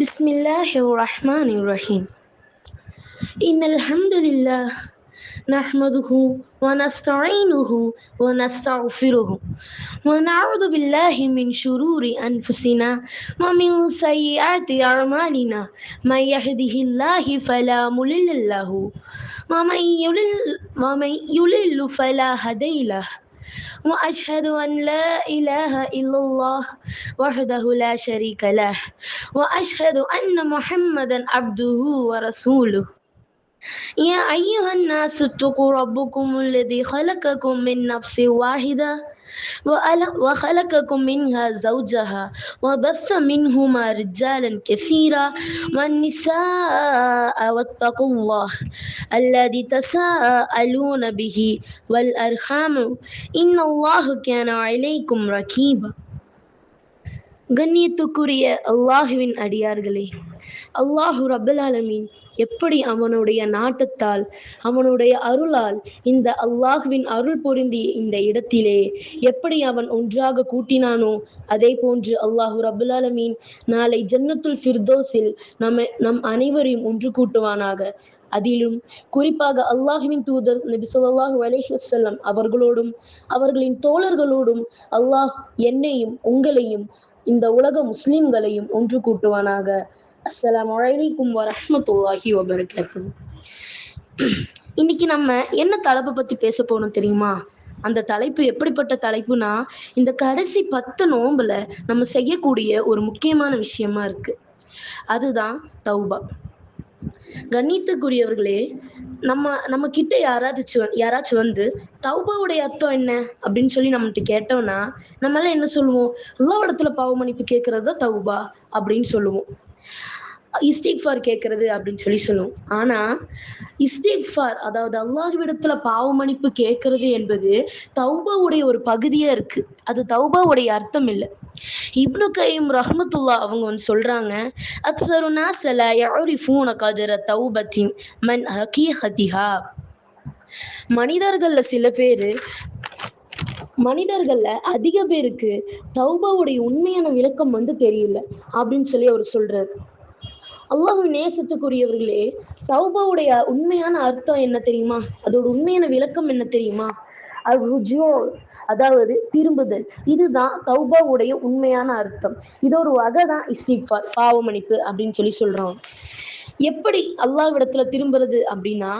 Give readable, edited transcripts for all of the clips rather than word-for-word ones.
بسم الله الرحمن الرحيم. إن الحمد لله نحمده ونستعينه ونستغفره ونعوذ بالله من شرور أنفسنا ومن سيئات أعمالنا. من يهده الله فلا مضل له ومن يضلل فلا هادي له. وأشهد أن لا إله إلا الله وحده لا شريك له وأشهد أن محمدا عبده ورسوله. يا أيها الناس اتقوا ربكم الذي خلقكم من نفس واحدة وخلقكم منها زوجها وبث منهما رجالا كثيرا والنساء واتقوا الله الذي تساءلون به والأرحام إن الله كان عليكم رقيبا. கண்ணியத்துக்குரிய அல்லாஹுவின் அடியார்களே, அல்லாஹு ரப்பல் ஆலமீன் எப்படி அவனுடைய நாட்டத்தால் அவனுடைய அருளால் இந்த அல்லாஹுவின் அருள் பொருந்திய இந்த இடத்திலே எப்படி அவன் ஒன்றாக கூட்டினானோ அதே போன்று அல்லாஹு ரப்பல் ஆலமீன் நாளை ஜன்னத்துல் ஃபிர்தௌஸில் நம் அனைவரையும் ஒன்று கூட்டுவானாக. அதிலும் குறிப்பாக அல்லாஹுவின் தூதர் நபி ஸல்லல்லாஹு அலைஹி வஸல்லம் அவர்களோடும் அவர்களின் தோழர்களோடும் அல்லாஹ் என்னையும் உங்களையும் இந்த உலக முஸ்லிம்களையும் ஒன்று கூட்டுவானாக. அஸ்ஸலாமு அலைக்கும் வரஹ்மத்துல்லாஹி வபரகாத்துஹு. இன்னைக்கு நம்ம என்ன தலைப்பை பத்தி பேச போறோம் தெரியுமா? அந்த தலைப்பு எப்படிப்பட்ட தலைப்புனா, இந்த கடைசி 10 நோன்புல நம்ம செய்யக்கூடிய ஒரு முக்கியமான விஷயமா இருக்கு. அதுதான் தௌபா. கண்ணியத்துக்குரியவர்களே, நம்ம கிட்ட யாராச்சும் வந்து தௌபாவுடைய அர்த்தம் என்ன அப்படின்னு சொல்லி நம்மகிட்ட கேட்டோம்னா நம்ம எல்லாம் என்ன சொல்லுவோம்? அல்லாஹ்விடத்துல பாவ மன்னிப்பு கேட்கறது தான் தௌபா அப்படின்னு சொல்லுவோம். இஸ்திக்ஃபார் கேட்கறது அப்படின்னு சொல்லி சொல்லுவோம். ஆனா இஸ்திக்ஃபார், அதாவது அல்லாஹ்விடத்துல பாவ மன்னிப்பு கேட்கறது என்பது தௌபாவுடைய ஒரு பகுதியா இருக்கு. அது தௌபாவுடைய அர்த்தம் இல்லை. இப்னு கைம் ரஹ்மத்துல்லாஹ் அவங்க வந்து சொல்றாங்க, அக்ஸரு நாஸ் லா யஅரிஃபூன கத்ர தௌபத்தின் மன் ஹகீகத்திஹா. மனிதர்கள்ல அதிக பேருக்கு தௌபாவுடைய உண்மையான விளக்கம் வந்து தெரியல அப்படின்னு சொல்லி அவர் சொல்றாரு. அல்லாஹ்வின் நேசத்துக்குரியவர்களே, தௌபாவுடைய உண்மையான அர்த்தம் என்ன தெரியுமா? அதோட உண்மையான விளக்கம் என்ன தெரியுமா? அதாவது திரும்புதல். இதுதான் தௌபாவுடைய உண்மையான அர்த்தம். இது ஒரு வகை தான் இஸ்திக்ஃபார், பாவ மன்னிப்பு அப்படின்னு சொல்லி சொல்றோம். எப்படி அல்லாஹ்விடத்துல திரும்புறது அப்படின்னா,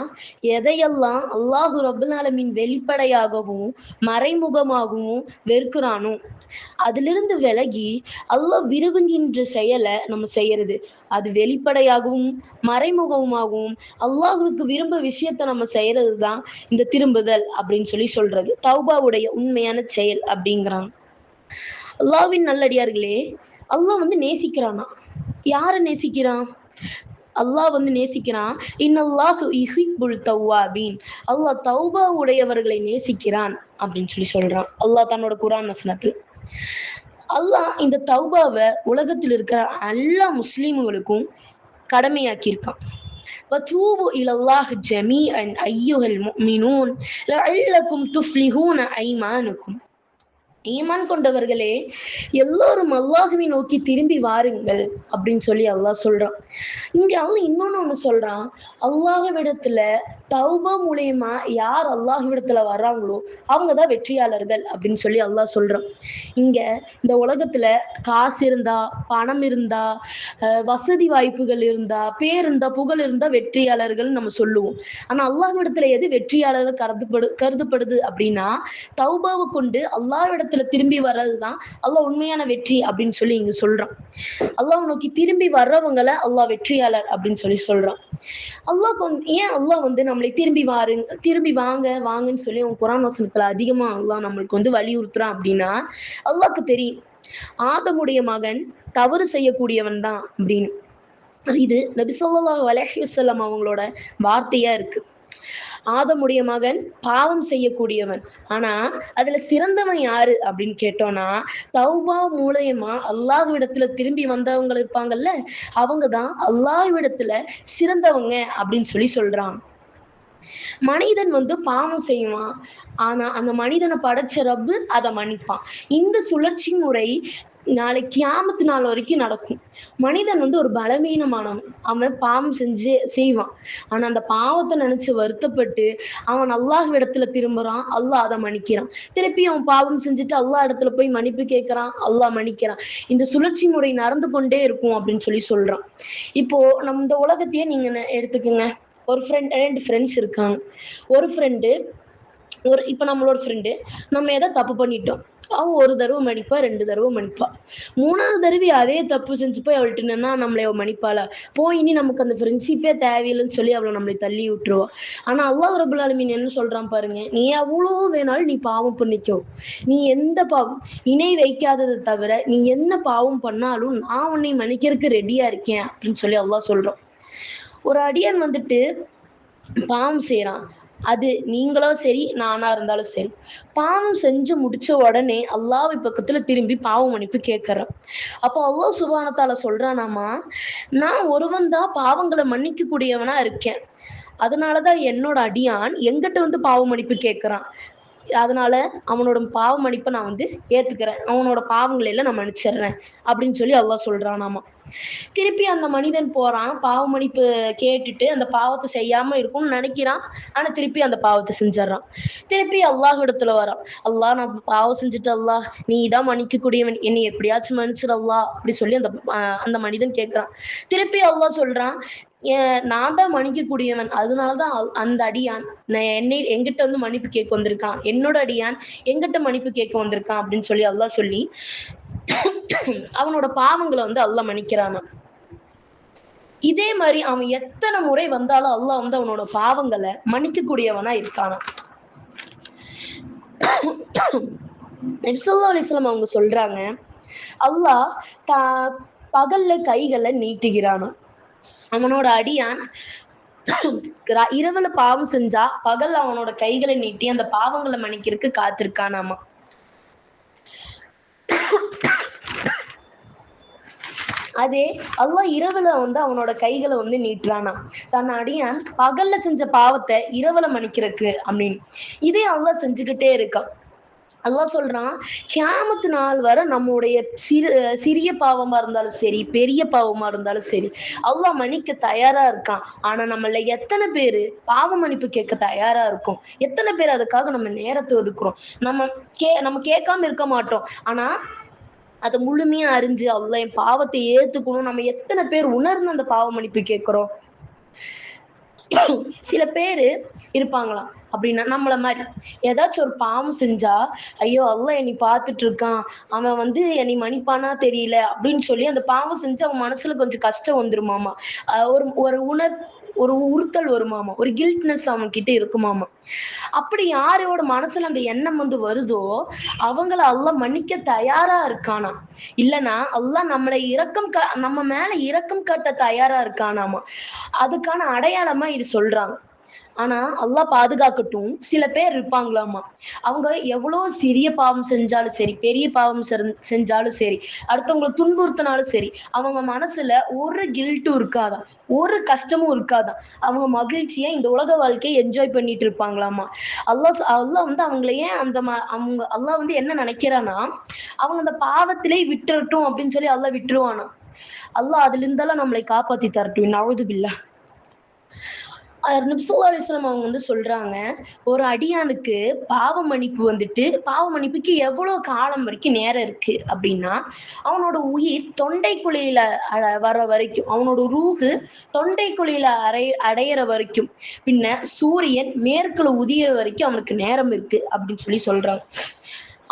எதையெல்லாம் அல்லாஹு ரப்பல் ஆலமீன் வெளிப்படையாகவும் மறைமுகமாகவும் வெறுக்கிறானோ அதிலிருந்து விலகி அல்லாஹ் விரும்புகின்ற செயலை நம்ம செய்யறது. அது வெளிப்படையாகவும் மறைமுகமாகவும் அல்லாஹுக்கு விரும்ப விஷயத்த நம்ம செய்யறது தான் இந்த திரும்புதல் அப்படின்னு சொல்லி சொல்றது. தௌபாவுடைய உண்மையான செயல் அப்படிங்கிறாங்க. அல்லாஹ்வின் நல்லடியார்களே, அல்லாஹ் வந்து நேசிக்கிறானா? யாரை நேசிக்கிறான்? அல்லாஹ் வந்து நேசிக்கிறான். இன்னல்லாஹு யுஹிப்புல் தவ்வாபீன். அல்லாஹ் தௌபா உடையவர்களை நேசிக்கிறான் அப்படின்னு சொல்லி சொல்றான் அல்லாஹ் தன்னோட குர்ஆன் வசனத்தில். அல்லாஹ் இந்த தௌபாவை உலகத்தில் இருக்கிற எல்லா முஸ்லிம்களுக்கும் கடமையாக்கியிருக்கான். வதூபு இலல்லாஹி ஜமீஅன் அய்யுஹல் முஃமினூன் லஅல்லகும் துஃப்லிஹூன ஐமானுக்கும். ஈமான் கொண்டவர்களே, எல்லோரும் அல்லாஹுவை நோக்கி திரும்பி வாருங்கள் அப்படின்னு சொல்லி அல்லாஹ் சொல்றான். இங்க அல்லாஹ் இன்னொன்னு சொல்றான், அல்லாஹ்விடத்துல தௌபா மூலியமா யார் அல்லாஹ்விடத்துல வர்றாங்களோ அவங்கதான் வெற்றியாளர்கள் அப்படின்னு சொல்லி அல்லாஹ் சொல்றான். இங்க இந்த உலகத்துல காசு இருந்தா, பணம் இருந்தா, வசதி வாய்ப்புகள் இருந்தா, பேர் இருந்தா, புகழ் இருந்தா வெற்றியாளர்கள் நம்ம சொல்லுவோம். ஆனா அல்லாஹ்விடத்துல எது வெற்றியாளர்கள் கருதப்படுது அப்படின்னா, தௌபாவை கொண்டு அல்லாஹ்விடத்துல திரும்பி வர்றதுதான் அல்லாஹ் உண்மையான வெற்றி அப்படின்னு சொல்லி இங்க சொல்றான். அல்லாஹ் நோக்கி திரும்பி வர்றவங்களை அல்லாஹ் வெற்றியாளர் அப்படின்னு சொல்லி சொல்றான். ஏன் அல்லாஹ் வந்து நம்மளை திரும்பி வாங்கன்னு சொல்லி அவன் குர்ஆன் வசனத்துல அதிகமா அல்லாஹ் நம்மளுக்கு வந்து வலியுறுத்துறான் அப்படின்னா, அல்லாஹ்க்கு தெரியும் ஆதமுடைய மகன் தவறு செய்யக்கூடியவன் தான் அப்படின்னு. இது நபி ஸல்லல்லாஹு அலைஹி வஸல்லம் அவங்களோட வார்த்தையா இருக்கு. ஆதமுடைய மகன் பாவம் செய்யக்கூடியவன். ஆனா அதுல சிறந்தவன் யாரு அப்படின்னு கேட்டோம்னா, தௌபா மூலயமா அல்லாஹ்விடத்துல திரும்பி வந்தவங்க இருப்பாங்கல்ல, அவங்கதான் அல்லாஹ்விடத்துல சிறந்தவங்க அப்படின்னு சொல்லி சொல்றான். மனிதன் வந்து பாவம் செய்வான், ஆனா அந்த மனிதனை படைச்ச ரப்பு அதை மன்னிப்பான். இந்த சுழற்சி முறை நாளைக்கு கியாமத்து நாள் வரைக்கும் நடக்கும். மனிதன் வந்து ஒரு பலவீனமானவன். அவன் பாவம் செய்வான். ஆனா அந்த பாவத்தை நினைச்சு வருத்தப்பட்டு அவன் அல்லாஹ்விடத்துல திரும்புறான். அல்லாஹ் அதை மன்னிக்கிறான். திருப்பி அவன் பாவம் செஞ்சுட்டு அல்லாஹ் இடத்துல போய் மன்னிப்பு கேட்கறான். அல்லாஹ் மன்னிக்கிறான். இந்த சுழற்சி முறை நடந்து கொண்டே இருக்கும் அப்படின்னு சொல்றான். இப்போ நம்ம இந்த உலகத்தையே நீங்க எடுத்துக்கங்க. ஒரு ஃப்ரெண்ட் 2 ஃப்ரெண்ட்ஸ் இருக்காங்க. ஒரு ஃப்ரெண்டு இப்ப நம்மளோட ஃப்ரெண்டு நம்ம ஏதோ தப்பு பண்ணிட்டோம். அவ ஒரு தடவை மன்னிப்பா, 2 தடவை மன்னிப்பா. 3வது தடவை அதே தப்பு செஞ்சு போய் அவள்ட்ட நின்னா நம்மள அவ மன்னிப்பாளா? இனி நமக்கு அந்த ஃப்ரெண்ட்ஷிப்பே தேவையில்லைன்னு சொல்லி அவள நம்மளை தள்ளி விட்டுருவா. ஆனா அல்லாஹ் ரப்பல் ஆலமீன் என்ன சொல்றான் பாருங்க, நீ எவ்வளோ வேணாலும் நீ பாவம் பண்ணிக்கோ. நீ எந்த பாவம் இணை வைக்காததை தவிர நீ என்ன பாவம் பண்ணாலும் நான் உன்னை மன்னிக்கிறதுக்கு ரெடியா இருக்கேன் அப்படின்னு சொல்லி அல்லாஹ் சொல்றான். ஒரு அடியான் வந்துட்டு பாவம் செய்யறான். அது நீங்களோ சரி, நானா இருந்தாலும் சரி. பாவம் செஞ்சு முடிச்ச உடனே அல்லாஹ் பக்கத்துல திரும்பி பாவ மன்னிப்பு கேட்கறான். அப்போ அல்லாஹ் சுப்ஹானஹு வ தஆலா சொல்றானாமா, நான் ஒருவன் தான் பாவங்களை மன்னிக்க கூடியவனா இருக்கேன். அதனாலதான் என்னோட அடியான் எங்கிட்ட வந்து பாவ மன்னிப்பு கேட்கறான். அதனால அவனோட பாவ மன்னிப்பை நான் வந்து ஏத்துக்கிறேன். அவனோட பாவங்களை எல்லாம் நான் மன்னிச்சிடுறேன் அப்படின்னு சொல்லி அல்லாஹ் சொல்றானாமா. திருப்பி அந்த மனிதன் போறான். பாவ மன்னிப்பு கேட்டுட்டு அந்த பாவத்தை செய்யாம இருக்கும்னு நினைக்கிறான். ஆனா திருப்பி அந்த பாவத்தை செஞ்சிடறான். திருப்பி அல்லாஹ் இடத்துல வரான். அல்லாஹ் நான் பாவம் செஞ்சுட்டு அல்லாஹ் நீ தான் மன்னிக்க கூடியவன், என்னை எப்படியாச்சும் மன்னிச்சிடு அல்லாஹ் அப்படி சொல்லி அந்த மனிதன் கேட்கிறான். திருப்பி அல்லாஹ் சொல்றான், நான் தான் மன்னிக்க கூடியவன். அதனாலதான் அந்த அடியான் எங்கிட்ட வந்து மன்னிப்பு கேட்க வந்திருக்கான். என்னோட அடியான் எங்கிட்ட மன்னிப்பு கேட்க வந்திருக்கான் அப்படின்னு சொல்லி அல்லாஹ் சொல்லி அவனோட பாவங்களை வந்து அல்லாஹ் மன்னிக்கிறானாம். இதே மாதிரி அவன் எத்தனை முறை வந்தாலும் அல்லாஹ் வந்து அவனோட பாவங்களை மன்னிக்க கூடியவனா இருக்கானாம். நபி ஸல்லல்லாஹு அலைஹி வஸல்லம் அவங்க சொல்றாங்க, அல்லாஹ் பகல்ல கைகளை நீட்டுகிறானாம். அவனோட அடியான் இரவுல பாவம் செஞ்சா பகல் அவனோட கைகளை நீட்டி அந்த பாவங்களை மன்னிக்கிறதுக்கு காத்திருக்கானாமா. அதே அல்லாஹ் இரவுல வந்து அவனோட கைகளை வந்து நீட்டுறானா தன் அடியான் பகல்ல செஞ்ச பாவத்தை இரவுல மன்னிக்கிறதுக்கு அப்படின்னு. இதே அல்லாஹ் செஞ்சுக்கிட்டே இருக்கான். அல்லாஹ் சொல்றான், கியாமத்து நாள் வரை நம்முடைய சிறிய பாவமா இருந்தாலும் சரி, பெரிய பாவமா இருந்தாலும் சரி, அல்லாஹ் மன்னிக்க தயாரா இருக்கான். ஆனா நம்மள எத்தனை பேரு பாவ மன்னிப்பு கேட்க தயாரா இருக்கும்? எத்தனை பேர் அதுக்காக நம்ம நேரத்தை ஒதுக்குறோம்? நம்ம கேட்காம இருக்க மாட்டோம். ஆனா அதை முழுமையா அறிஞ்சு அல்லாஹ் என் பாவத்தை ஏத்துக்கணும் நம்ம எத்தனை பேர் உணர்ந்து அந்த பாவ மன்னிப்பு கேட்கிறோம்? சில பேரு இருப்பாங்களாம் அப்படின்னா நம்மள மாதிரி ஏதாச்சும் ஒரு பாவம் செஞ்சா, ஐயோ அல்லாஹ் என்னை பார்த்துட்டு இருக்கான், அவன் வந்து என்னை மன்னிப்பானா தெரியல அப்படின்னு சொல்லி அந்த பாவம் செஞ்சு அவன் மனசுல கொஞ்சம் கஷ்டம் வந்துருமாமா. ஒரு ஒரு உறுத்தல் வருமாமா, ஒரு கில்ட்னஸ் அவன் கிட்ட இருக்குமாமா. அப்படி யாரோட மனசுல அந்த எண்ணம் வந்து வருதோ அவங்கள அல்லாஹ் மன்னிக்க தயாரா இருக்கானா. இல்லைன்னா அல்லாஹ் நம்ம மேல இரக்கம் காட்ட தயாரா இருக்கானாமா. அதுக்கான அடையாளமா இது சொல்றாங்க. ஆனா அல்லாஹ் பாதுகாக்கட்டும். சில பேர் இருப்பாங்களாமா, அவங்க எவ்வளவு சிறிய பாவம் செஞ்சாலும் சரி, பெரிய பாவம் செஞ்சாலும் சரி, அடுத்தவங்களை துன்புறுத்தினாலும் சரி, அவங்க மனசுல ஒரு கில்ட்டும் இருக்காதான், ஒரு கஷ்டமும் இருக்காதான். அவங்க மகிழ்ச்சியா இந்த உலக வாழ்க்கையை என்ஜாய் பண்ணிட்டு இருப்பாங்களாமா. அல்லாஹ் வந்து அவங்களை ஏன் அவங்க அல்லாஹ் வந்து என்ன நினைக்கிறான்னா, அவங்க அந்த பாவத்திலே விட்டுறட்டும் அப்படின்னு சொல்லி அல்லாஹ் விட்டுருவானா. அல்லாஹ் அதுல இருந்தெல்லாம் நம்மளை காப்பாத்தி தரட்டும். நவுது பில்லாஹ். நபி ஸல்லல்லாஹு அலைஹி வஸல்லம் அவங்க வந்து சொல்றாங்க, ஒரு அடியானுக்கு பாவ மன்னிப்புக்கு எவ்வளவு காலம் வரைக்கும் நேரம் இருக்கு அப்படின்னா, அவனோட உயிர் தொண்டைக்குழியில வர வரைக்கும், அவனோட ரூஹு தொண்டைக்குழியில அடையிற வரைக்கும், பின்ன சூரியன் மேற்குல உதியிற வரைக்கும் அவனுக்கு நேரம் இருக்கு அப்படின்னு சொல்லி சொல்றாங்க.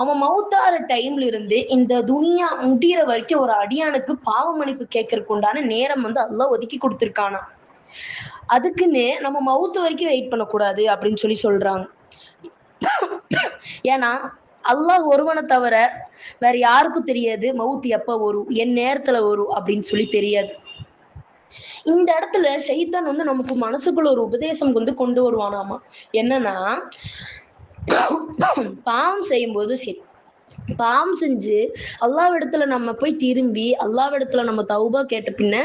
அவன் மௌத்தார டைம்ல இருந்து இந்த துனியா முடியிற வரைக்கும் ஒரு அடியானுக்கு பாவ மன்னிப்பு கேட்கறதுக்கு உண்டான நேரம் வந்து அல்லாஹ் ஒதுக்கி கொடுத்திருக்கானா. அதுக்குன்னு நம்ம மவுத்து வரைக்கும் வெயிட் பண்ணக்கூடாது அப்படின்னு சொல்லி சொல்றாங்க. ஏன்னா அல்லாஹ் ஒருவனை தவிர வேற யாருக்கும் தெரியாது மவுத்து எப்ப வரும், என் நேரத்துல வரும் அப்படின்னு சொல்லி தெரியாது. இந்த இடத்துல ஷைத்தான் வந்து நமக்கு மனசுக்குள்ள ஒரு உபதேசம் வந்து கொண்டு வருவானாமா. என்னன்னா, பாவம் செய்யும்போது சரி, பாவம் செஞ்சு அல்லாஹ்விடத்துல நம்ம போய் திரும்பி அல்லாஹ்விடத்துல நம்ம தௌபா கேட்ட பின்ன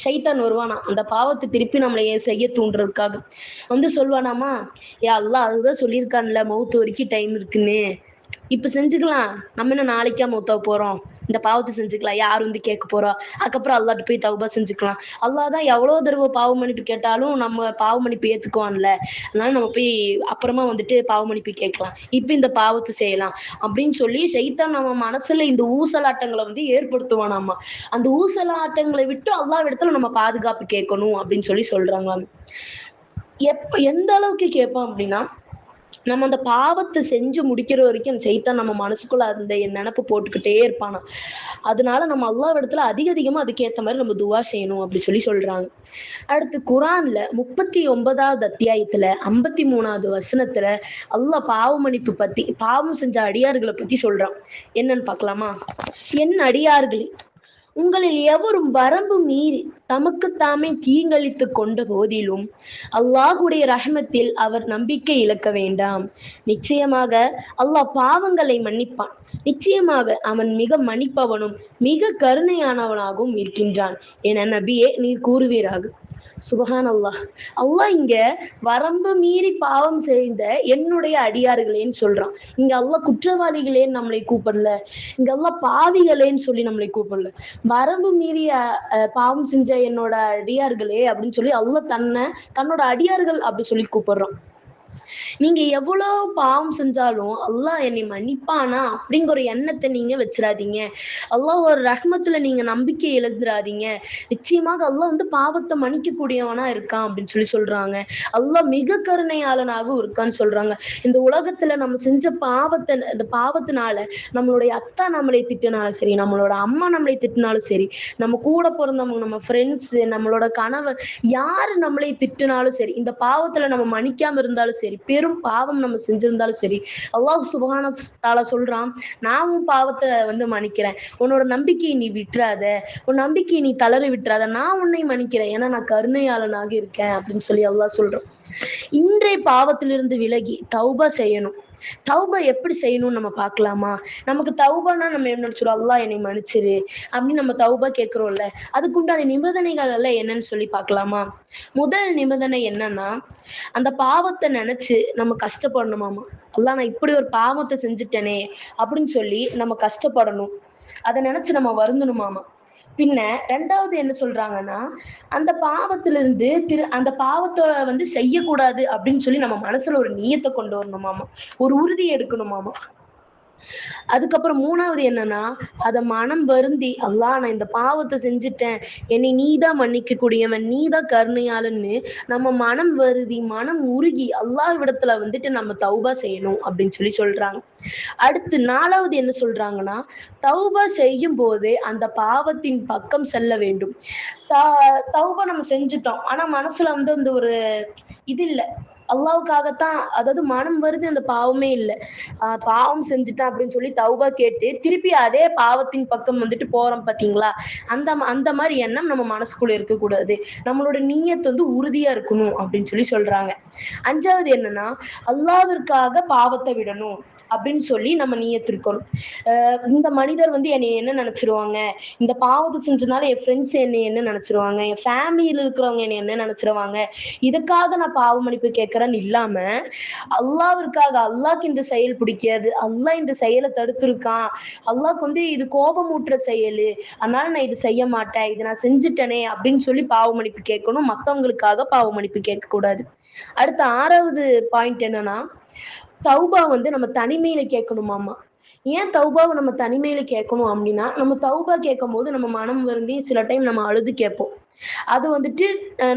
ஷைத்தான் வருவானா அந்த பாவத்தை திருப்பி நம்மளை செய்ய தூண்டுறதுக்காக வந்து சொல்வானாமா, அல்லாஹ் அதுதான் சொல்லியிருக்கான்ல மௌத்து வரைக்கும் டைம் இருக்குன்னு, இப்ப செஞ்சுக்கலாம், நம்ம என்ன நாளைக்கா மௌத்தா போறோம், இந்த பாவத்தை செஞ்சுக்கலாம், யார் வந்து கேட்க போறா, அதுக்கப்புறம் அல்லாஹ்ட்ட போய் தௌபா செஞ்சுக்கலாம். அல்லாஹ் தான் எவ்வளவு தடவை பாவ மன்னிப்பு கேட்டாலும் நம்ம பாவ மன்னிப்பு ஏத்துக்குவான்ல, அதனால நம்ம போய் அப்புறமா வந்துட்டு பாவ மன்னிப்பு கேட்கலாம், இப்ப இந்த பாவத்தை செய்யலாம் அப்படின்னு சொல்லி சைத்தான் நம்ம மனசுல இந்த ஊசலாட்டங்களை வந்து ஏற்படுத்துவானாமா. அந்த ஊசலாட்டங்களை விட்டு அல்லாஹ் இடத்துல நம்ம பாதுகாப்பு கேட்கணும் அப்படின்னு சொல்லி சொல்றாங்க. எந்த அளவுக்கு கேட்பான் அப்படின்னா, நம்ம அந்த பாவத்தை செஞ்சு முடிக்கிற வரைக்கும் அந்த சைத்தான் நம்ம மனசுக்குள்ள அந்த நினைப்பு போட்டுக்கிட்டே இருப்பானா. அதனால நம்ம அல்லாஹ் இடத்துல அதிகமா அதுக்கேத்த மாதிரி நம்ம துவா செய்யணும் அப்படி சொல்லி சொல்றாங்க. அடுத்து குரான்ல 39வது அத்தியாயத்துல 53வது வசனத்துல அல்லாஹ் பாவ மன்னிப்பு பத்தி, பாவம் செஞ்ச அடியார்களை பத்தி சொல்றான். என்னன்னு பார்க்கலாமா? என் அடியார்களே, உங்களில் எவரும் வரம்பு மீறி தமக்கு தாமே தீங்களித்து கொண்ட போதிலும் அல்லாஹுடைய ரஹமத்தில் அவர் நம்பிக்கை இழக்க வேண்டாம். நிச்சயமாக அல்லாஹ் பாவங்களை மன்னிப்பான். நிச்சயமாக அவன் மிக மன்னிப்பவனும் மிக கருணையானவனாகவும் இருக்கின்றான் என நபியே நீர் கூறுவீராக. சுபஹான் அல்லாஹ். அல்லாஹ் இங்க வரம்பு மீறி பாவம் செய்த என்னுடைய அடியார்களேன்னு சொல்றான். இங்க அல்லாஹ் குற்றவாளிகளேன்னு நம்மளை கூப்பிடல, இங்க அல்லாஹ் பாவிகளேன்னு சொல்லி நம்மளை கூப்பிடல. வரம்பு மீறிய பாவம் செஞ்ச என்னோட அடியார்களே அப்படின்னு சொல்லி அல்லாஹ் தன்னோட அடியார்கள் அப்படி சொல்லி கூப்பிடுறான். நீங்க எவ்வளவு பாவம் செஞ்சாலும் அல்லாஹ் என்னை மன்னிப்பானா அப்படிங்கிற ஒரு எண்ணத்தை நீங்க வச்சிடாதீங்க. அல்லாஹ் ஒரு ரஹ்மத்துல நீங்க நம்பிக்கை இழந்துடாதீங்க. நிச்சயமாக அல்லாஹ் வந்து பாவத்தை மன்னிக்க கூடியவனா இருக்கான் அப்படின்னு சொல்லி சொல்றாங்க. அல்லாஹ் மிக கருணையாளனாகவும் இருக்கான்னு சொல்றாங்க. இந்த உலகத்துல நம்ம செஞ்ச இந்த பாவத்தினால நம்மளுடைய அத்தா நம்மளை திட்டினாலும் சரி, நம்மளோட அம்மா நம்மளை திட்டினாலும் சரி, நம்ம கூட பிறந்தவங்க, நம்ம ஃப்ரெண்ட்ஸ், நம்மளோட கணவர், யாரு நம்மளை திட்டினாலும் சரி, இந்த பாவத்துல நம்ம மன்னிக்காம இருந்தாலும் சரி, பெரும் பாவம் நம்ம செஞ்சிருந்தாலும் சரி, அல்லாஹ் சுப்ஹானஹு வ தஆலா சொல்றான், நான் உன் பாவத்தை வந்து மன்னிக்கிறேன், உன்னோட நம்பிக்கையை நீ விட்டுறாத, உன் நம்பிக்கையை நீ தளர விட்டுறாத, நான் உன்னை மன்னிக்கிறேன், ஏன்னா நான் கருணையாளனாக இருக்கேன் அப்படின்னு சொல்லி அல்லாஹ் சொல்றான். இன்றைய பாவத்திலிருந்து விலகி தௌபா செய்யணும். தௌபா எப்படி செய்யணும்னு நம்ம பார்க்கலாமா? நமக்கு தௌபானா நம்ம என்ன நினைச்சிடும், அல்லாஹ் என்னை மன்னிச்சிரு அப்படின்னு நம்ம தௌபா கேட்கிறோம்ல, அதுக்குண்டான நிபந்தனைகள் எல்லாம் என்னன்னு சொல்லி பார்க்கலாமா? முதல் நிபந்தனை என்னன்னா, அந்த பாவத்தை நினைச்சு நம்ம கஷ்டப்படணுமாமா. அல்லாஹ் நான் இப்படி ஒரு பாவத்தை செஞ்சுட்டேனே அப்படின்னு சொல்லி நம்ம கஷ்டப்படணும். அதை நினைச்சு நம்ம வருந்தணுமாமா. பின்ன ரெண்டாவது என்ன சொல்றாங்கன்னா, அந்த பாவத்திலிருந்து அந்த பாவத்தை வந்து செய்யக்கூடாது அப்படின்னு சொல்லி நம்ம மனசுல ஒரு நியத்தை கொண்டு வரணுமாமா, ஒரு உறுதி எடுக்கணுமாமா. அதுக்கப்புறம் மூணாவது என்னன்னா, அத மனம் வருந்தி அல்லாஹ் நான் இந்த பாவத்தை செஞ்சுட்டேன், என்னை நீதான் மன்னிக்க கூடியவன், நீதான் கருணையாளன்னு நம்ம மனம் வருதி, மனம் உருகி அல்லாஹ்விடத்துல வந்துட்டு நம்ம தௌபா செய்யணும் அப்படின்னு சொல்லி சொல்றாங்க. அடுத்து நாலாவது என்ன சொல்றாங்கன்னா, தௌபா செய்யும் போது அந்த பாவத்தின் பக்கம் செல்ல வேண்டும். தௌபா நம்ம செஞ்சுட்டோம், ஆனா மனசுல வந்து அந்த ஒரு இது இல்ல, அல்லாவுக்காகத்தான், அதாவது மனம் வருது, அந்த பாவமே இல்லை, பாவம் செஞ்சுட்டேன் அப்படின்னு சொல்லி தௌபா கேட்டு திருப்பி அதே பாவத்தின் பக்கம் வந்துட்டு போறோம் பாத்தீங்களா, அந்த மாதிரி எண்ணம் நம்ம மனசுக்குள்ள இருக்கக்கூடாது. நம்மளோட நீயத் வந்து உறுதியா இருக்கணும் அப்படின்னு சொல்லி சொல்றாங்க. அஞ்சாவது என்னன்னா, அல்லாவிற்காக பாவத்தை விடணும் அப்படின்னு சொல்லி நம்ம நீயத்திருக்கணும். இந்த மனிதர் வந்து என்னை என்ன நினைச்சிருவாங்க, இந்த பாவத்தை செஞ்சதுனால என் ஃப்ரெண்ட்ஸ் என்னை என்ன நினைச்சிருவாங்க, என் ஃபேமிலியில இருக்கிறவங்க என்னை என்ன நினைச்சிருவாங்க, இதுக்காக நான் பாவ மன்னிப்பு கேட்கறேன்னு இல்லாம, அல்லாவிற்காக, அல்லாஹ்க்கு இந்த செயல் பிடிக்காது, அல்லாஹ் இந்த செயலை தடுத்திருக்கான், அல்லாஹ்க்கு வந்து இது கோபமூட்டுற செயல், அதனால நான் இது செய்ய மாட்டேன், இதை நான் செஞ்சுட்டேனே அப்படின்னு சொல்லி பாவ மன்னிப்பு கேட்கணும். மத்தவங்களுக்காக பாவ மன்னிப்பு கேட்க கூடாது. அடுத்த ஆறாவது பாயிண்ட் என்னன்னா, தௌபா வந்து நம்ம தனிமையில கேட்கணுமாமா. ஏன் தௌபாவை நம்ம தனிமையில கேட்கணும் அப்படின்னா, நம்ம தௌபா கேட்கும் போது நம்ம மனம் வருந்தி சில டைம் நம்ம அழுது கேட்போம். அது வந்துட்டு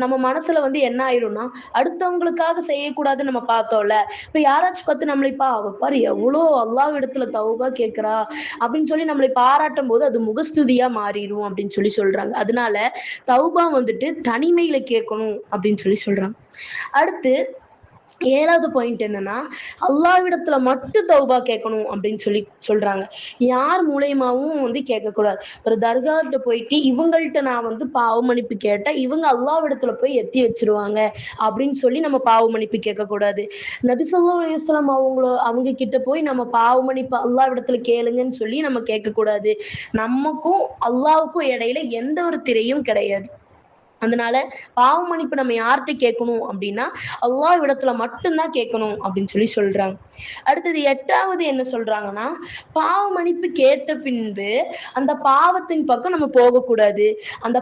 நம்ம மனசுல வந்து என்ன ஆயிரும்னா, அடுத்தவங்களுக்காக செய்யக்கூடாதுன்னு நம்ம பார்த்தோம்ல, இப்ப யாராச்சும் பார்த்து நம்மளைப்பா அவ பாரு எவ்வளோ அல்லாஹ் இடத்துல தௌபா கேட்கிறா அப்படின்னு சொல்லி நம்மளை பாராட்டும் போது அது முகஸ்துதியா மாறிடும் அப்படின்னு சொல்லி சொல்றாங்க. அதனால தௌபா வந்துட்டு தனிமையில கேட்கணும் அப்படின்னு சொல்லி சொல்றாங்க. அடுத்து ஏழாவது பாயிண்ட் என்னன்னா, அல்லாஹ்விடத்துல மட்டும் தௌபா கேட்கணும் அப்படின்னு சொல்லி சொல்றாங்க. யார் மூலியமாவும் வந்து கேட்கக்கூடாது. ஒரு தர்காட்ட போயிட்டு இவங்கள்ட்ட நான் வந்து பாவ மன்னிப்பு கேட்டா இவங்க அல்லாஹ்விடத்துல போய் எத்தி வச்சிருவாங்க அப்படின்னு சொல்லி நம்ம பாவ மன்னிப்பு கேட்கக்கூடாது. நபி ஸல்லல்லாஹு அலைஹி வஸல்லம் அவங்க கிட்ட போய் நம்ம பாவ மன்னிப்பு அல்லாஹ்விடத்துல கேளுங்கன்னு சொல்லி நம்ம கேட்கக்கூடாது. நமக்கும் அல்லாஹ்வுக்கும் இடையில எந்த ஒரு திரையும் கிடையாது. அதனால பாவ மன்னிப்பு நம்ம யார்கிட்ட கேட்கணும் அப்படின்னா அல்லாஹ் இடத்துல மட்டும்தான் கேட்கணும் அப்படின்னு சொல்லி சொல்றாங்க. அடுத்தது 8வது என்ன சொல்றாங்கன்னா, பாவ மன்னிப்பு கேட்ட பின்பு அந்த பாவத்தின் பக்கம் நம்ம போகக்கூடாது. அந்த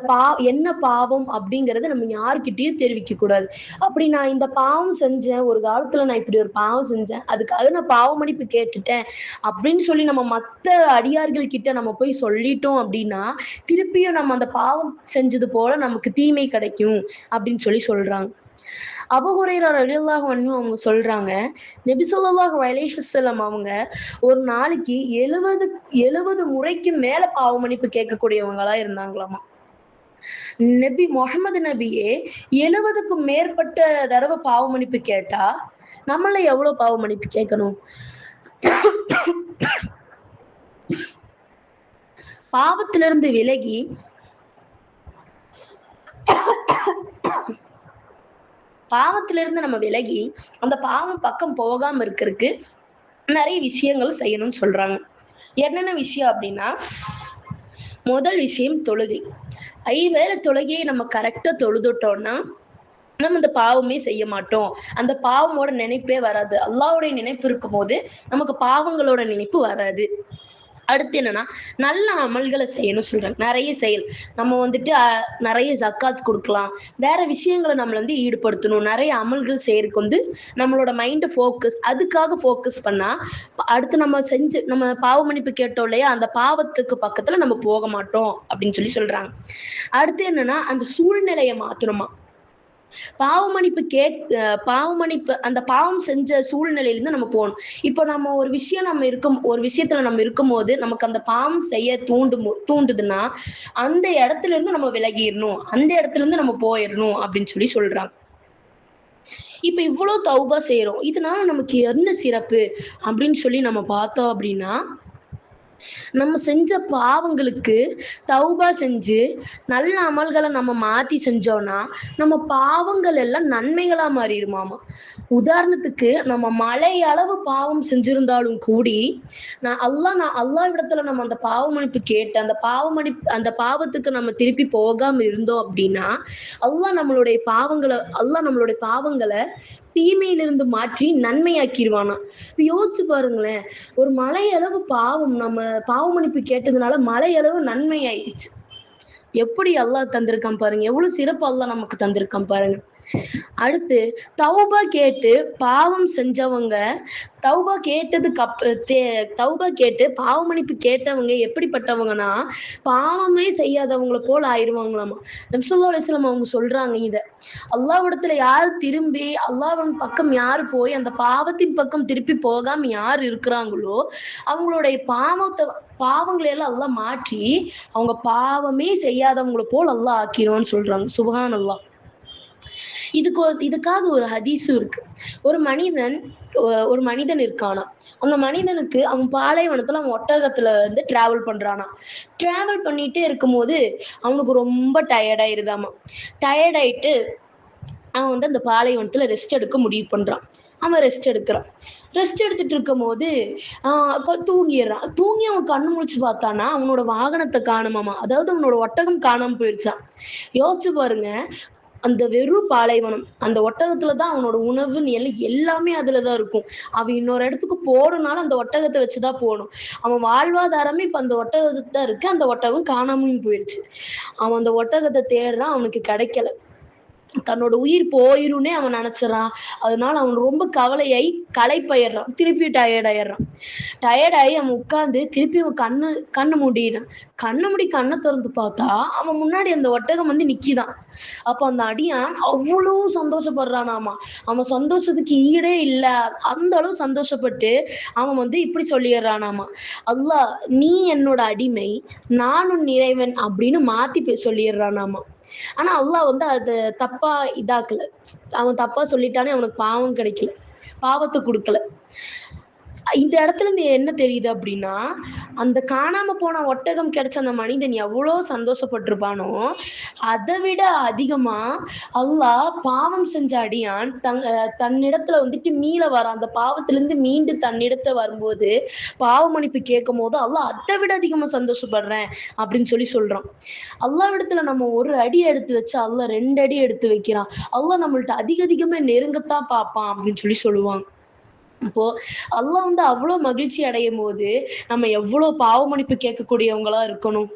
என்ன பாவம் அப்படிங்கறத நம்ம யார்கிட்டயும் தெரிவிக்க கூடாது. அப்படி நான் இந்த பாவம் செஞ்சேன், ஒரு காலத்துல நான் இப்படி ஒரு பாவம் செஞ்சேன், அதுக்காக நான் பாவ மன்னிப்பு கேட்டுட்டேன் அப்படின்னு சொல்லி நம்ம மத்த அடியார்கள் கிட்ட நம்ம போய் சொல்லிட்டோம் அப்படின்னா, திருப்பியும் நம்ம அந்த பாவம் செஞ்சது போல நமக்கு தீமை கிடைக்கும் அப்படின்னு சொல்லி சொல்றாங்க. அபூ ஹுரைரா ரலியல்லாஹு அன்ஹு அவங்க சொல்றாங்க, நபி ஸல்லல்லாஹு அலைஹி வஸல்லம் அவங்க ஒரு நாளைக்கு 70 முறைக்கு மேல பாவ மன்னிப்பு கேட்கக்கூடியவங்களா இருந்தாங்களாமா. நபி முகமது நபியே 70க்கும் மேற்பட்ட தடவை பாவ மன்னிப்பு கேட்டா நம்மள எவ்வளவு பாவ மன்னிப்பு கேட்கணும்? பாவத்திலிருந்து விலகி பாவத்திலிருந்து நம்ம விலகி அந்த பாவம் பக்கம் போகாம இருக்கிறதுக்கு நிறைய விஷயங்கள் செய்யணும்னு சொல்றாங்க. என்னென்ன விஷயம் அப்படின்னா, முதல் விஷயம் தொழுகை. 5 வேளை தொழுகையை நம்ம கரெக்டா தொழுதுட்டோம்னா நம்ம அந்த பாவமே செய்ய மாட்டோம். அந்த பாவமோட நினைப்பே வராது. அல்லாஹ்வுடைய நினைப்பு இருக்கும்போது நமக்கு பாவங்களோட நினைப்பு வராது. அடுத்து என்னன்னா, நல்ல அமல்கள செய்யணும் சொல்றாங்க. நெறைய செயல். நம்ம வந்துட்டு நெறைய ஜக்காத் குடுக்கலாம். வேற விஷயங்கள நம்மள ஈடுபடுத்தணும். நெறைய அமல்கள் செய்யறதுக்கு நம்மளோட மைண்ட் அதுக்காக ஃபோக்கஸ் பண்ணா, அடுத்து நம்ம பாவ மன்னிப்பு கேட்டோம் இல்லையா? அந்த பாவத்துக்கு பக்கத்துல நம்ம போக மாட்டோம் அப்படின்னு சொல்லி சொல்றாங்க. அடுத்து என்னன்னா, அந்த சூழ்நிலைய மாத்தணுமா. பாவ மன்னிப்பு அந்த பாவம் செஞ்ச சூழ்நிலையிலிருந்து நம்ம போகணும். இப்போ நம்ம ஒரு விஷயத்துல நம்ம இருக்கும்போது நமக்கு அந்த பாவம் செய்ய தூண்டுதுன்னா அந்த இடத்துல இருந்து நம்ம விலகிடணும். அந்த இடத்துல இருந்து நம்ம போயிடணும் அப்படின்னு சொல்லி சொல்றாங்க. இப்ப இவ்வளவு தௌபா செய்யறோம். இதனால நமக்கு என்ன சிறப்பு அப்படின்னு சொல்லி நம்ம பார்த்தோம் அப்படின்னா, நம்ம செஞ்ச பாவங்களுக்கு தௌபா செஞ்சு நல்ல அமல்களை நம்ம மாத்தி செஞ்சோம்னா நம்ம பாவங்கள் எல்லாம் நன்மைகளா மாறிடுமாமா. உதாரணத்துக்கு நம்ம மழை அளவு பாவம் செஞ்சிருந்தாலும் கூடி நான் அல்லாஹ் இடத்துல நம்ம அந்த பாவ மன்னிப்பு கேட்டு அந்த பாவத்துக்கு நம்ம திருப்பி போகாம இருந்தோம் அப்படின்னா அல்லாஹ் நம்மளுடைய பாவங்களை தீமையிலிருந்து மாற்றி நன்மையாக்கிடுவானா. இப்ப யோசிச்சு பாருங்களேன், ஒரு மலை அளவு பாவம் நம்ம பாவ மன்னிப்பு கேட்டதுனால மலை அளவு நன்மை ஆயிடுச்சு. எப்படி அல்லாஹ் தந்திருக்கான் பாருங்க, எவ்வளவு சிறப்பு அல்லாஹ் நமக்கு தந்திருக்கான் பாருங்க. அடுத்து தௌபா கேட்டு பாவம் செஞ்சவங்க தௌபா கேட்டு பாவ மன்னிப்பு கேட்டவங்க எப்படிப்பட்டவங்கன்னா பாவமே செய்யாதவங்களை போல ஆயிடுவாங்களாமா. நபி ஸல்லல்லாஹு அலைஹி வஸல்லம் அவங்க சொல்றாங்க இத. அல்லாஹ்விடத்துல யார் திரும்பி அல்லாஹ்வின் பக்கம் யார் போய் அந்த பாவத்தின் பக்கம் திருப்பி போகாம யார் இருக்கிறாங்களோ அவங்களுடைய பாவங்களை எல்லாம் அல்லாஹ் மாற்றி அவங்க பாவமே செய்யாதவங்களை போல் அல்லாஹ் ஆக்கிடுவான்னு சொல்றாங்க. சுப்ஹானல்லாஹ். இதுக்காக ஒரு ஹதீஸும் இருக்கு. ஒரு மனிதன் இருக்கானா. அந்த மனிதனுக்கு அவன் பாலைவனத்துல அவன் ஒட்டகத்துல டிராவல் பண்றானா. டிராவல் பண்ணிட்டே இருக்கும்போது அவனுக்கு ரொம்ப டயர்ட் ஆயிருதாமா. டயர்ட் ஆயிட்டு அவன் அந்த பாலைவனத்துல ரெஸ்ட் எடுக்க முடிவு பண்றான். அவன் ரெஸ்ட் எடுக்கிறான். ரெஸ்ட் எடுத்துட்டு இருக்கும் போது தூங்கிடுறான். தூங்கி அவன் கண்ணு முழிச்சு பார்த்தானா அவனோட வாகனத்தை காணுமாமா. அதாவது அவனோட ஒட்டகம் காணாம போயிடுச்சான். யோசிச்சு பாருங்க, அந்த வெறும் பாலைவனம், அந்த ஒட்டகத்துலதான் அவனோட உணவு எல்லாமே அதுலதான் இருக்கும். அவன் இன்னொரு இடத்துக்கு போறனால அந்த ஒட்டகத்தை வச்சுதான் போகணும். அவன் வாழ்வாதாரமே இப்ப அந்த ஒட்டகத்துக்கு தான் இருக்கு. அந்த ஒட்டகம் காணாமலும் போயிடுச்சு. அவன் அந்த ஒட்டகத்தை தேடுறான், அவனுக்கு கிடைக்கல. தன்னோட உயிர் போயிரும்னே அவன் நினைச்சிடறான். அதனால அவன் ரொம்ப கவலையாயி களைப்பயிடுறான். திருப்பி டயர்டாயி அவன் உட்கார்ந்து திருப்பி அவன் கண்ணு மூடினான். கண்ணை திறந்து பார்த்தா அவன் முன்னாடி அந்த ஒட்டகம் நிக்கிதான். அப்ப அந்த அடியான் அவ்வளவு சந்தோஷப்படுறானாமா. அவன் சந்தோஷத்துக்கு ஈடே இல்ல. அந்த அளவு சந்தோஷப்பட்டு அவன் இப்படி சொல்லிடுறானாமா, அல்லாஹ் நீ என்னோட அடிமை, நான் உன் இறைவன் அப்படின்னு மாத்தி சொல்லிடுறானாமா. ஆனா அல்லாஹ் அது தப்பா இதாக்கல. அவன் தப்பா சொல்லிட்டானே, அவனுக்கு பாவம் கிடைக்கல, பாவத்தை கொடுக்கல. இந்த இடத்துல இருந்து என்ன தெரியுது அப்படின்னா, அந்த காணாம போன ஒட்டகம் கிடைச்ச அந்த மனிதன் எவ்வளோ சந்தோஷப்பட்டிருப்பானோ, அத விட அதிகமா அல்லாஹ் பாவம் செஞ்ச அடியான் தன்னிடத்துல வந்துட்டு மீள வரான். அந்த பாவத்திலிருந்து மீண்டு தன்னிடத்த வரும்போது, பாவ மன்னிப்பு கேட்கும்போது, அல்லாஹ் அத விட அதிகமா சந்தோஷப்படுறேன் அப்படின்னு சொல்றான். அல்லாஹ்விடத்துல நம்ம ஒரு அடி எடுத்து வச்சா, அல்லாஹ் 2 அடி எடுத்து வைக்கிறான். அல்லாஹ் நம்மள்ட்ட அதிகமா நெருங்கத்தான் பார்ப்பான் அப்படின்னு சொல்லுவாங்க. இப்போ அல்லாஹ் அவ்வளோ மகிழ்ச்சி அடையும்போது, நம்ம எவ்வளோ பாவ மன்னிப்பு கேட்கக்கூடியவங்களா இருக்கணும்.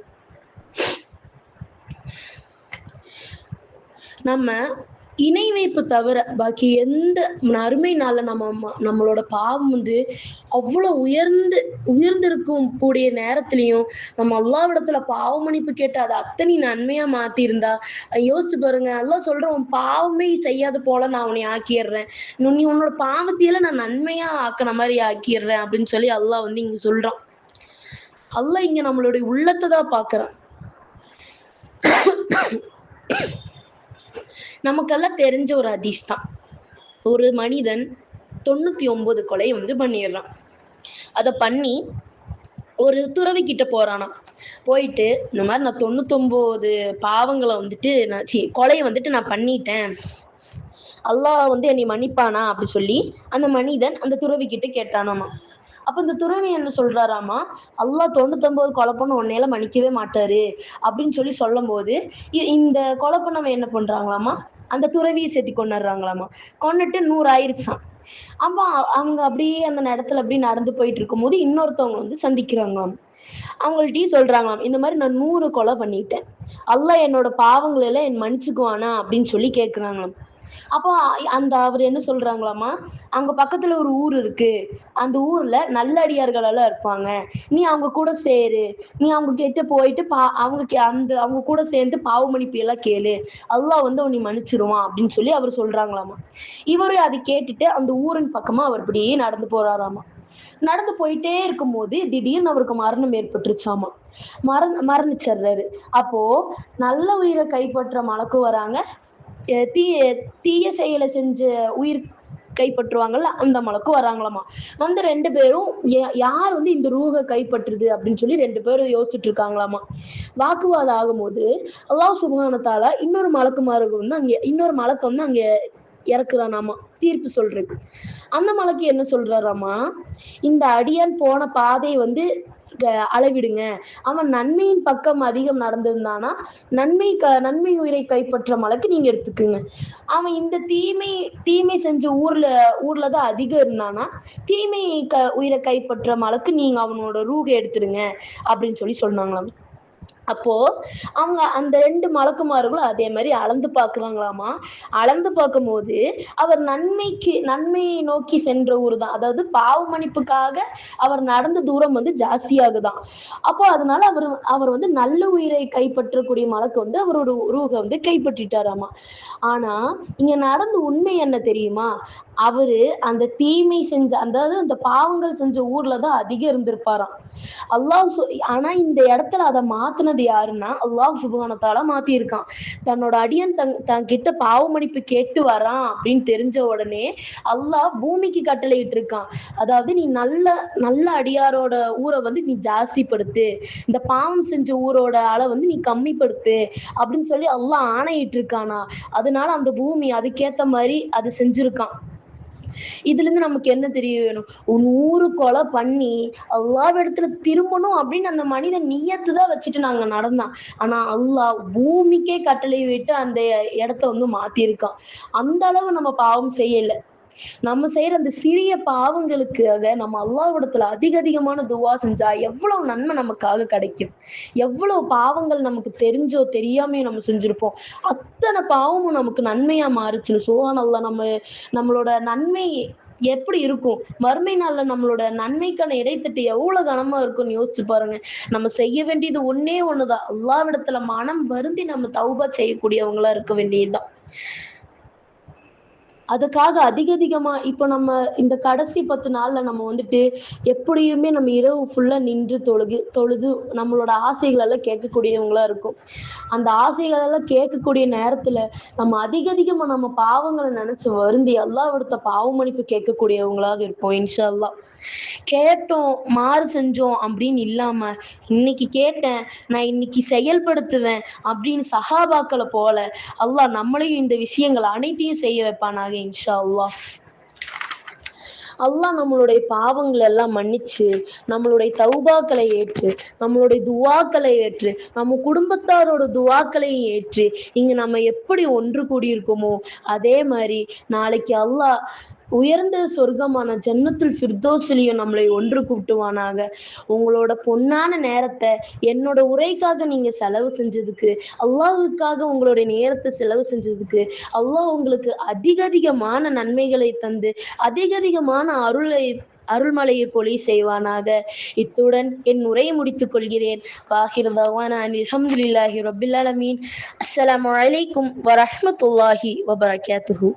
நம்ம இணை வைப்பு தவிர பாக்கி எந்த அருமை நாள்ல நம்மளோட பாவம் அவ்வளோ உயர்ந்திருக்கும் கூடிய நேரத்திலயும் நம்ம அல்லாஹ்விடத்துல பாவ மன்னிப்பு கேட்டு அதை அத்தனை நன்மையா மாத்தியிருந்தா யோசிச்சு பாருங்க. அல்லாஹ் சொல்றான், உன் பாவமே செய்யாத போல நான் உன்னை ஆக்கிடுறேன், நீ உன்னோட பாவத்தையெல்லாம் நான் நன்மையா ஆக்கின மாதிரி ஆக்கிடுறேன் அப்படின்னு சொல்லி அல்லாஹ் இங்க சொல்றான். அல்லாஹ் இங்க நம்மளுடைய உள்ளத்தை தான் பாக்குறான். நமக்கெல்லாம் தெரிஞ்ச ஒரு ஹதீஸ் தான். ஒரு மனிதன் 99 கொலை பண்ணிடுறான். அத பண்ணி ஒரு துறவி கிட்ட போறானாம். போயிட்டு இந்த மாதிரி நான் 99 பாவங்களை கொலையை நான் பண்ணிட்டேன், அல்லாஹ் என்னை மன்னிப்பானா அப்படி சொல்லி அந்த மனிதன் அந்த துறவி கிட்ட கேட்டானாமா. அப்ப இந்த துறவி என்ன சொல்றாராமா, அல்லாஹ் 99 கொலை பண்ண உன்னையில மன்னிக்கவே மாட்டாரு அப்படின்னு சொல்லும் போது இந்த கொலை பண்ணவன் என்ன பண்றாங்களாமா, அந்த துறவியை சேர்த்து கொண்டுறாங்களாமா. கொன்னுட்டு 100 ஆயிருச்சான். அப்ப அவங்க அப்படியே அந்த இடத்துல அப்படியே நடந்து போயிட்டு இருக்கும்போது இன்னொருத்தவங்க சந்திக்கிறாங்களாம். அவங்கள்ட்டயும் சொல்றாங்களாம், இந்த மாதிரி நான் 100 கொலை பண்ணிட்டேன், அல்லாஹ் என்னோட பாவங்களை எல்லாம் என் மன்னிச்சுக்குவானா அப்படின்னு சொல்லி கேட்கிறாங்களாம். அப்போ அவர் என்ன சொல்றாங்களாமா, அங்க பக்கத்துல ஒரு ஊர் இருக்கு, அந்த ஊர்ல நல்ல அடியார்கள் எல்லாம் இருப்பாங்க, நீ அவங்க கூட சேரு, நீ அவங்க கிட்ட போயிட்டு அவங்க கூட சேர்ந்து பாவ மன்னிப்பு எல்லாம் கேளு, அல்லாஹ் உன்னை மன்னிச்சிருவான் அப்படின்னு சொல்லி அவர் சொல்றாங்களாமா. இவரு அதை கேட்டுட்டு அந்த ஊரின் பக்கமா அவர் இப்படியே நடந்து போறாராமா. நடந்து போயிட்டே இருக்கும்போது திடீர்னு அவருக்கு மரணம் ஏற்பட்டுருச்சாமா. மரணிச்சிடுறாரு. அப்போ நல்ல உயிரை கைப்பற்ற மலக்கு வராங்க, தீய செயலை செஞ்ச உயிர் கைப்பற்றுவாங்கல்ல அந்த மலக்கு வராங்களாமா. 2 பேரும் யார் இந்த ரூஹை கைப்பற்றுது அப்படின்னு சொல்லி 2 பேரும் யோசிச்சுட்டு இருக்காங்களாமா. வாக்குவாதம் ஆகும்போது அல்லாஹ் சுப்ஹானஹு வ தஆலா இன்னொரு மலக்கு அங்க இறக்குறானாமா தீர்ப்பு சொல்றதுக்கு. அந்த மலக்கு என்ன சொல்றாராமா, இந்த அடியான் போன பாதையை அளவிடுங்க, அவன் நன்மையின் பக்கம் அதிகம் நடந்திருந்தானா நன்மை உயிரை கைப்பற்ற மலக்கு நீங்க எடுத்துக்குங்க, அவன் இந்த தீமை செஞ்ச ஊர்லதான் அதிகம் இருந்தானா தீமை உயிரை கைப்பற்ற மலக்கு நீங்க அவனோட ரூஹை எடுத்துடுங்க அப்படின்னு சொன்னாங்களாம். அப்போ அவங்க அந்த 2 மலக்குமார்களும் அதே மாதிரி அளந்து பாக்குறாங்களாமா. அளந்து பார்க்கும்போது அவர் நன்மையை நோக்கி சென்ற ஊர் தான், அதாவது பாவ மன்னிப்புக்காக அவர் நடந்த தூரம் ஜாஸ்தியாகுதான். அப்போ அதனால அவர் நல்ல உயிரை கைப்பற்றக்கூடிய மலக்கு அவரோட ரூஹை கைப்பற்றிட்டாராமா. ஆனா இங்க நடந்த உண்மை என்ன தெரியுமா, அவரு அந்த தீமை செஞ்ச அதாவது அந்த பாவங்கள் செஞ்ச ஊர்லதான் அதிகம் இருந்திருப்பாராம். ஆனா இந்த இடத்துல அதை மாத்துனது யாருன்னா அல்லாஹ் சுப்ஹானஹு வ தஆலா மாத்திருக்கான். தன்னோட அடியன் தன் கிட்ட பாவ மன்னிப்பு கேட்டு வரான் அப்படின்னு தெரிஞ்ச உடனே அல்லாஹ் பூமிக்கு கட்டளையிட்டு இருக்கான். அதாவது நீ நல்ல அடியாரோட ஊரை நீ ஜாஸ்திப்படுத்து, இந்த பாவம் செஞ்ச ஊரோட அளவை நீ கம்மிப்படுத்து அப்படின்னு சொல்லி அல்லாஹ் ஆணையிட்டு இருக்கானா. அதனால அந்த பூமி அதுக்கேத்த மாதிரி அது செஞ்சிருக்கான். இதுல இருந்து நமக்கு என்ன தெரிய வேணும், 100 கொலை பண்ணி அல்லாஹ்விடத்துல திரும்பணும் அப்படின்னு அந்த மனிதன் நியத்துதான் வச்சுட்டு நாங்க நடந்தான். ஆனா அல்லாஹ் பூமிக்கே கட்டளை விட்டு அந்த இடத்த மாத்திருக்கான். அந்த அளவு நம்ம பாவம் செய்யல. நம்ம செய்யற அந்த சிறிய பாவங்களுக்காக நம்ம அல்லாஹ்விடத்துல அதிகமான துவா செஞ்சா எவ்வளவு நன்மை நமக்காக கிடைக்கும். எவ்வளவு பாவங்கள் நமக்கு தெரிஞ்சோ தெரியாமையோ நம்ம செஞ்சிருப்போம், அத்தனை பாவமும் நமக்கு நன்மையா மாறுச்சு. சுப்ஹானல்லாஹ். நம்மளோட நன்மை எப்படி இருக்கும், மறுமை நாள்ல நம்மளோட நன்மைக்கான இடைத்தட்டு எவ்வளவு கனமா இருக்கும்னு யோசிச்சு பாருங்க. நம்ம செய்ய வேண்டியது ஒன்னே ஒண்ணுதான், அல்லாஹ்விடத்துல மனம் வருந்தி நம்ம தௌபா செய்யக்கூடியவங்களா இருக்க வேண்டியதுதான். அதுக்காக அதிகமா இப்ப நம்ம இந்த கடைசி 10 நாள்ல நம்ம எப்படியுமே நம்ம இரவு ஃபுல்லா நின்று தொழுது நம்மளோட ஆசைகள் எல்லாம் கேட்கக்கூடியவங்களா இருக்கும். அந்த ஆசைகள் எல்லாம் கேட்கக்கூடிய நேரத்துல நம்ம அதிகமா நம்ம பாவங்களை நினைச்சு வருந்தி அல்லாஹ்விடத்த பாவ மன்னிப்பு கேட்கக்கூடியவங்களாக இருப்போம் இன்ஷா அல்லாஹ். கேட்டோம் மாறு செஞ்சோம் அப்படின்னு இல்லாம இன்னைக்கு கேட்டேன் நான் இன்னைக்கு செயல்படுத்துவேன் அப்படின்னு சஹாபாக்களை போல அல்லாஹ் நம்மளையும் இந்த விஷயங்கள் அனைத்தையும் செய்ய வைப்பானாக இன்ஷா அல்லாஹ். அல்லாஹ் நம்மளுடைய பாவங்களை எல்லாம் மன்னிச்சு நம்மளுடைய தௌபாக்களை ஏற்று நம்மளுடைய துவாக்களை ஏற்று நம்ம குடும்பத்தாரோட துவாக்களையும் ஏற்று இங்க நம்ம எப்படி ஒன்று கூடியிருக்கோமோ அதே மாதிரி நாளைக்கு அல்லாஹ் உயர்ந்த சொர்க்கமான ஜன்னத்துல் ஃபிர்தோஸ்லயும் நம்மளை ஒன்று கூட்டுவானாக. உங்களோட பொன்னான நேரத்தை என்னோட உரைக்காக நீங்க செலவு செஞ்சதுக்கு, அல்லாஹ்வுக்காக உங்களுடைய நேரத்தை செலவு செஞ்சதுக்கு அல்லாஹ் உங்களுக்கு அதிகமான நன்மைகளை தந்து அதிகமான அருள்மலையை பொழி செய்வானாக. இத்துடன் என் உரையை முடித்துக் கொள்கிறேன். வாஹிர் தவானா அல்ஹம்துலில்லாஹி ரப்பில் ஆலமீன். அஸ்ஸலாமு அலைக்கும் வரஹ்மத்துல்லாஹி வபரகாத்துஹு.